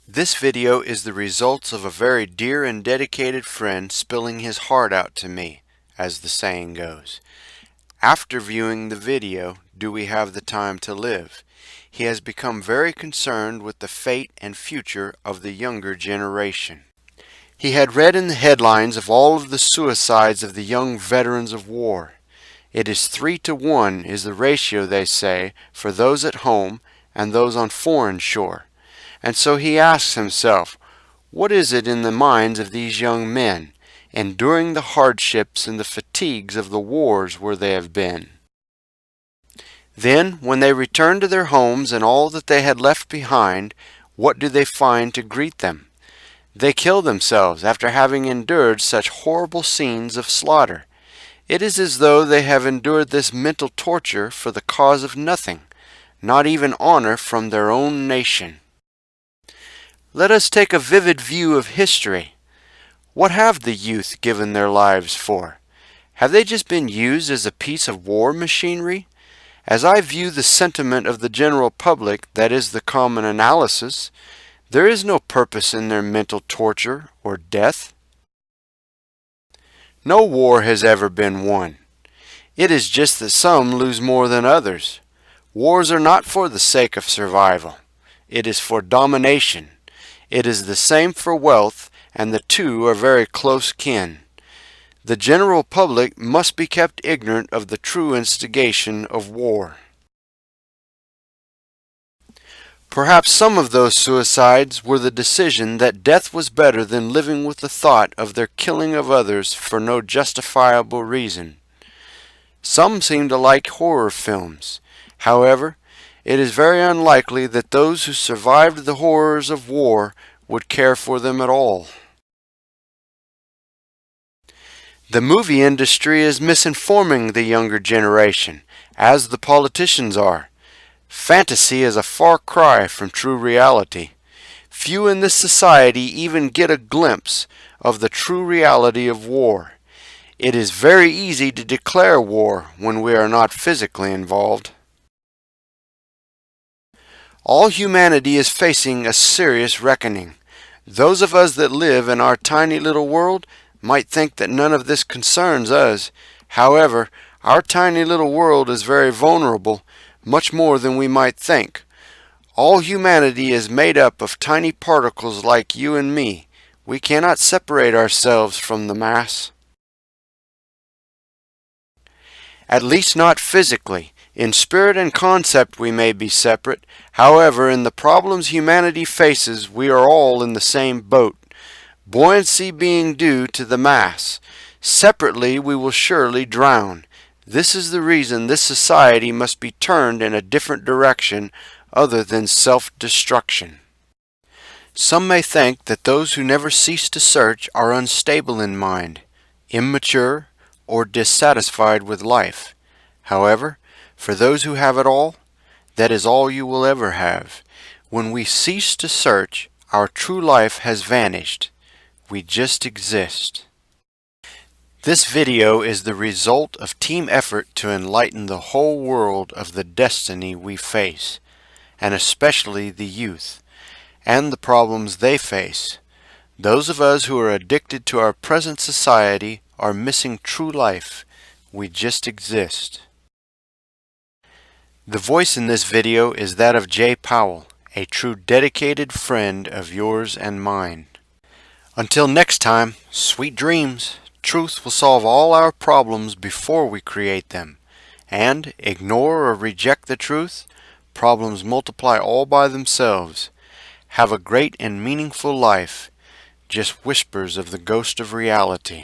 This video is the results of a very dear and dedicated friend spilling his heart out to me, as the saying goes. After viewing the video, Do We Have the Time to Live? He has become very concerned with the fate and future of the younger generation. He had read in the headlines of all of the suicides of the young veterans of war. It is 3-to-1 is the ratio, they say, for those at home and those on foreign shore. And so he asks himself, what is it in the minds of these young men, enduring the hardships and the fatigues of the wars where they have been? Then, when they return to their homes and all that they had left behind, what do they find to greet them? They kill themselves after having endured such horrible scenes of slaughter. It is as though they have endured this mental torture for the cause of nothing, not even honor from their own nation. Let us take a vivid view of history. What have the youth given their lives for? Have they just been used as a piece of war machinery? As I view the sentiment of the general public, that is the common analysis, there is no purpose in their mental torture or death. No war has ever been won. It is just that some lose more than others. Wars are not for the sake of survival. It is for domination. It is the same for wealth, and the two are very close kin. The general public must be kept ignorant of the true instigation of war. Perhaps some of those suicides were the decision that death was better than living with the thought of their killing of others for no justifiable reason. Some seem to like horror films. However, it is very unlikely that those who survived the horrors of war would care for them at all. The movie industry is misinforming the younger generation, as the politicians are. Fantasy is a far cry from true reality. Few in this society even get a glimpse of the true reality of war. It is very easy to declare war when we are not physically involved. All humanity is facing a serious reckoning. Those of us that live in our tiny little world might think that none of this concerns us. However, our tiny little world is very vulnerable, much more than we might think. All humanity is made up of tiny particles like you and me. We cannot separate ourselves from the mass. At least not physically. In spirit and concept we may be separate. However, in the problems humanity faces, we are all in the same boat. Buoyancy being due to the mass. Separately we will surely drown. This is the reason this society must be turned in a different direction other than self-destruction. Some may think that those who never cease to search are unstable in mind, immature, or dissatisfied with life. However, for those who have it all, that is all you will ever have. When we cease to search, our true life has vanished. We just exist. This video is the result of team effort to enlighten the whole world of the destiny we face, and especially the youth, and the problems they face. Those of us who are addicted to our present society are missing true life. We just exist. The voice in this video is that of Jay Powell, a true dedicated friend of yours and mine. Until next time, sweet dreams. Truth will solve all our problems before we create them. And ignore or reject the truth, problems multiply all by themselves. Have a great and meaningful life. Just whispers of the ghost of reality.